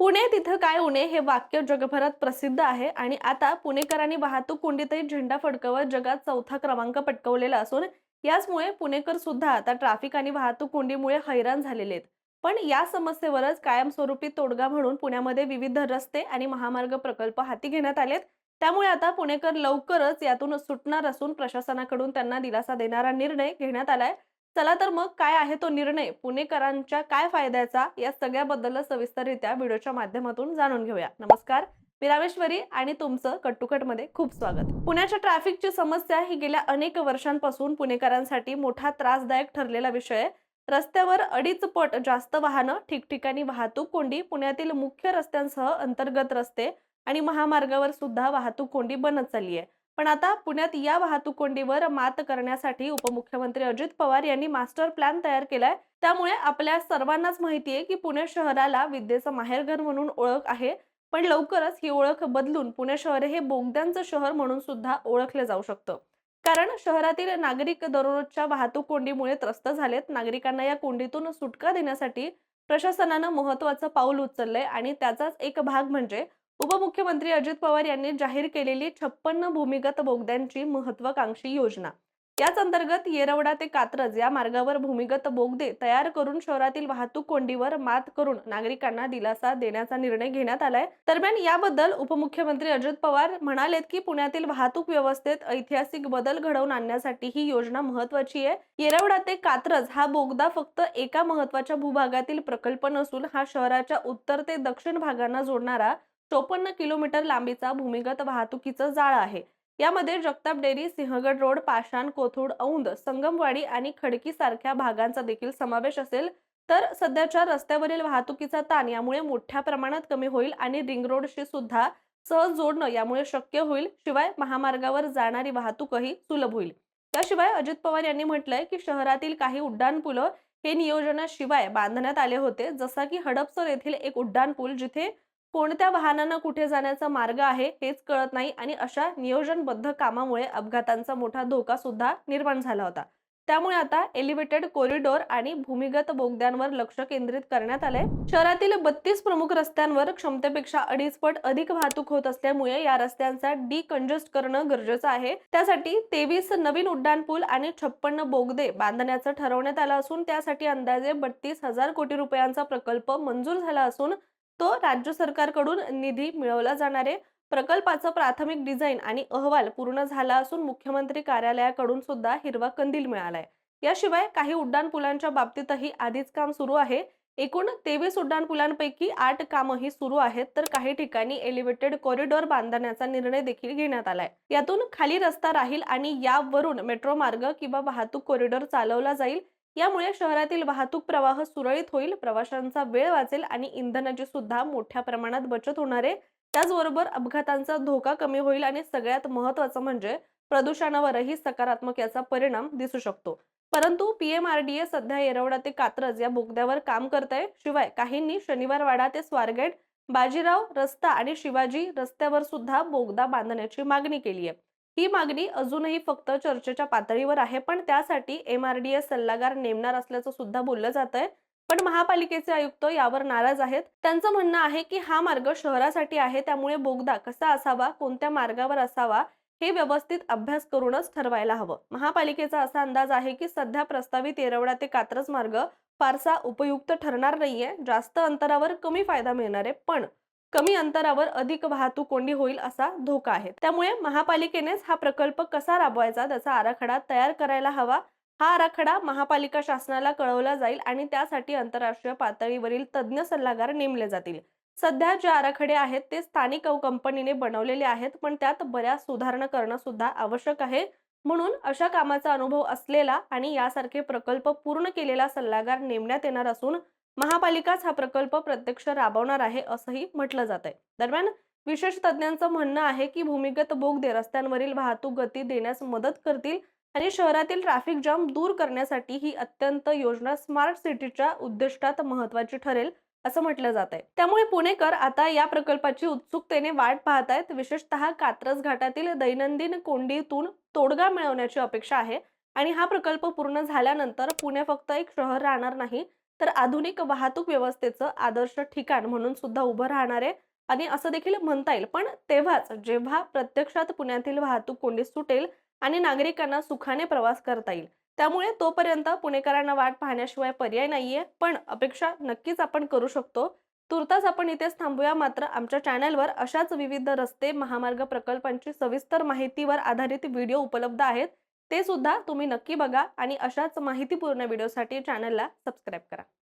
पुणे तिथं काय उणे हे वाक्य जगभरात प्रसिद्ध आहे आणि आता पुणेकरांनी वाहतूक कोंडीतही झेंडा फडकवत जगात चौथा क्रमांक पटकावलेला असून याचमुळे पुणेकर सुद्धा आता ट्रॅफिक आणि वाहतूक कोंडीमुळे हैराण झालेले आहेत. पण या समस्येवरच कायमस्वरूपी तोडगा म्हणून पुण्यामध्ये विविध रस्ते आणि महामार्ग प्रकल्प हाती घेण्यात आलेत. त्यामुळे आता पुणेकर लवकरच यातून सुटणार असून प्रशासनाकडून त्यांना दिलासा देणारा निर्णय घेण्यात आलाय. चला तर मग काय आहे तो निर्णय, पुणेकरांच्या काय फायद्याचा, या सगळ्याबद्दल सविस्तररित्या व्हिडिओच्या माध्यमातून जाणून घेऊया. नमस्कार, मी रामेश्वरी आणि तुमचं कट खूप स्वागत. पुण्याच्या ट्रॅफिकची समस्या ही गेल्या अनेक वर्षांपासून पुणेकरांसाठी मोठा त्रासदायक ठरलेला विषय आहे. रस्त्यावर अडीच पट जास्त वाहनं, ठिकठिकाणी वाहतूक कोंडी, पुण्यातील मुख्य रस्त्यांसह अंतर्गत रस्ते आणि महामार्गावर सुद्धा वाहतूक कोंडी बनत चालली आहे. पण आता पुण्यात या वाहतूक कोंडीवर मात करण्यासाठी उपमुख्यमंत्री अजित पवार यांनी मास्टर प्लॅन तयार केलाय. त्यामुळे आपल्या सर्वांनाच माहिती आहे की पुणे शहराला विद्येचं माहेरघर म्हणून ओळख आहे. पण लवकरच ही ओळख बदलून पुणे शहर हे बोगद्यांचं शहर म्हणून सुद्धा ओळखले जाऊ शकतं. कारण शहरातील नागरिक दररोजच्या वाहतूक कोंडीमुळे त्रस्त झालेत. नागरिकांना या कोंडीतून सुटका देण्यासाठी प्रशासनानं महत्त्वाचं पाऊल उचललंय आणि त्याचाच एक भाग म्हणजे उपमुख्यमंत्री अजित पवार यांनी जाहीर केलेली 56 भूमिगत बोगद्यांची महत्वाकांक्षी योजना. याच अंतर्गत येरवडा ते कात्रज या मार्गावर भूमिगत बोगदे तयार करून शहरातील वाहतूक कोंडीवर मात करून नागरिकांना दिलासा देण्याचा निर्णय घेण्यात आलाय. दरम्यान याबद्दल उपमुख्यमंत्री अजित पवार म्हणालेत की पुण्यातील वाहतूक व्यवस्थेत ऐतिहासिक बदल घडवून आणण्यासाठी ही योजना महत्वाची आहे. येरवडा ते कात्रज हा बोगदा फक्त एका महत्वाच्या भूभागातील प्रकल्प नसून हा शहराच्या उत्तर ते दक्षिण भागांना जोडणारा 54 किलोमीटर लांबीचा भूमिगत वाहतुकीचं जाळं आहे. यामध्ये जगताप डेअरी, सिंहगड रोड, पाषाण, कोथरूड, औंध, संगमवाडी आणि खडकी सारख्या भागांचा देखील समावेश असेल. तर सध्याच्या रस्त्यावरील वाहतुकीचा ताण यामुळे मोठ्या प्रमाणात कमी होईल आणि रिंग रोडशी सुद्धा सहज जोडणं यामुळे शक्य होईल. शिवाय महामार्गावर जाणारी वाहतूकही सुलभ होईल. त्याशिवाय अजित पवार यांनी म्हटलंय की शहरातील काही उड्डाणपुलं हे नियोजनाशिवाय बांधण्यात आले होते, जसा की हडपसर येथील एक उड्डाणपूल जिथे कोणत्या वाहनांना कुठे जाण्याचा मार्ग आहे हेच कळत नाही आणि अशा नियोजनबद्ध कामामुळे अपघातांचा मोठा धोका सुद्धा निर्माण झाला होता. त्यामुळे आता एलिव्हेटेड कॉरिडॉर आणि भूमिगत बोगद्यांवर लक्ष केंद्रित करण्यात आले. शहरातील 32 प्रमुख रस्त्यांवर क्षमतेपेक्षा अडीच पट अधिक वाहतूक होत असल्यामुळे या रस्त्यांचा डिकंजेस्ट करणं गरजेचं आहे. त्यासाठी 23 नवीन उड्डाणपूल आणि 56 बोगदे बांधण्याचं ठरवण्यात आलं असून त्यासाठी अंदाजे 32,000 कोटी रुपयांचा प्रकल्प मंजूर झाला असून तो राज्य सरकारकडून निधी मिळवला जाणार आहे. प्रकल्पाचं प्राथमिक डिझाईन आणि अहवाल पूर्ण झाला असून मुख्यमंत्री कार्यालयाकडून सुद्धा हिरवा कंदील मिळालाय. याशिवाय काही उड्डाणपुलांच्या बाबतीतही आधीच काम सुरू आहे. एकूण 23 उड्डाणपुलांपैकी 8 कामही सुरू आहेत, तर काही ठिकाणी एलिव्हेटेड कॉरिडॉर बांधण्याचा निर्णय देखील घेण्यात आलाय. यातून खाली रस्ता राहील आणि यावरून मेट्रो मार्ग किंवा वाहतूक कॉरिडॉर चालवला जाईल. यामुळे शहरातील वाहतूक प्रवाह सुरळीत होईल, प्रवाशांचा वेळ वाचेल आणि इंधनाची सुद्धा मोठ्या प्रमाणात बचत होणार आहे. त्याचबरोबर अपघातांचा धोका कमी होईल आणि सगळ्यात महत्त्वाचं म्हणजे प्रदूषणावरही सकारात्मक याचा परिणाम दिसू शकतो. परंतु पीएमआरडीए सध्या येरवडा ते कात्रज या बोगद्यावर काम करत आहे. शिवाय काहींनी शनिवारवाडा ते स्वारगेट, बाजीराव रस्ता आणि शिवाजी रस्त्यावर सुद्धा बोगदा बांधण्याची मागणी केली आहे. ही मागणी अजूनही फक्त चर्चेच्या पातळीवर आहे, पण त्यासाठी एमआरडीए सल्लागार नेमणार असल्याचं सुद्धा बोललं जातंय. पण महापालिकेचे आयुक्त यावर नाराज आहेत. त्यांचं म्हणणं आहे की हा मार्ग शहरासाठी आहे, त्यामुळे बोगदा कसा असावा, कोणत्या मार्गावर असावा हे व्यवस्थित अभ्यास करूनच ठरवायला हवं. महापालिकेचा असा अंदाज आहे की सध्या प्रस्तावित येरवडा ते कात्रज मार्ग फारसा उपयुक्त ठरणार नाहीये. जास्त अंतरावर कमी फायदा मिळणार आहे, पण कमी अंतरावर अधिक वाहतूक कोंडी होईल असा धोका आहे. त्यामुळे महापालिकेनेच हा प्रकल्प कसा राबवायचा त्याचा आराखडा तयार करायला हवा. हा आराखडा महापालिका शासनाला कळवला जाईल आणि त्यासाठी आंतरराष्ट्रीय पातळीवरील तज्ञ सल्लागार नेमले जातील. सध्या जे आराखडे आहेत ते स्थानिक कंपनीने बनवलेले आहेत, पण त्यात बऱ्याच सुधारणा करणं सुद्धा आवश्यक आहे. म्हणून अशा कामाचा अनुभव असलेला आणि यासारखे प्रकल्प पूर्ण केलेला सल्लागार नेमण्यात येणार असून महापालिकाच हा प्रकल्प प्रत्यक्ष राबवणार आहे असंही म्हटलं जात आहे. दरम्यान विशेष तज्ञांचं म्हणणं आहे की भूमिगत बोगदे रस्त्यांवरील वाहतूक गती देण्यास मदत करतील आणि शहरातील ट्रॅफिक जाम दूर करण्यासाठी ही अत्यंत योजना स्मार्ट सिटीच्या उद्दिष्टात महत्त्वाची ठरेल असं म्हटलं जात आहे. त्यामुळे पुणेकर आता या प्रकल्पाची उत्सुकतेने वाट पाहत आहेत. विशेषतः कात्रज घाटातील दैनंदिन कोंडीतून तोडगा मिळवण्याची अपेक्षा आहे आणि हा प्रकल्प पूर्ण झाल्यानंतर पुणे फक्त एक शहर राहणार नाही, तर आधुनिक वाहतूक व्यवस्थेचं आदर्श ठिकाण म्हणून सुद्धा उभं राहणार आहे आणि असं देखील म्हणता येईल. पण तेव्हाच जेव्हा प्रत्यक्षात पुण्यातील वाहतूक कोंडी सुटेल आणि नागरिकांना सुखाने प्रवास करता येईल. त्यामुळे तोपर्यंत पुणेकरांना वाट पाहण्याशिवाय पर्याय नाहीये. पण अपेक्षा नक्कीच आपण करू शकतो. तुर्तास आपण इथेच थांबूया. मात्र आमच्या चॅनलवर अशाच विविध रस्ते, महामार्ग प्रकल्पांची सविस्तर माहितीवर आधारित व्हिडिओ उपलब्ध आहेत. ते सुद्धा तुम्ही नक्की बघा आणि अशाच माहितीपूर्ण व्हिडिओसाठी चॅनलला सबस्क्राईब करा.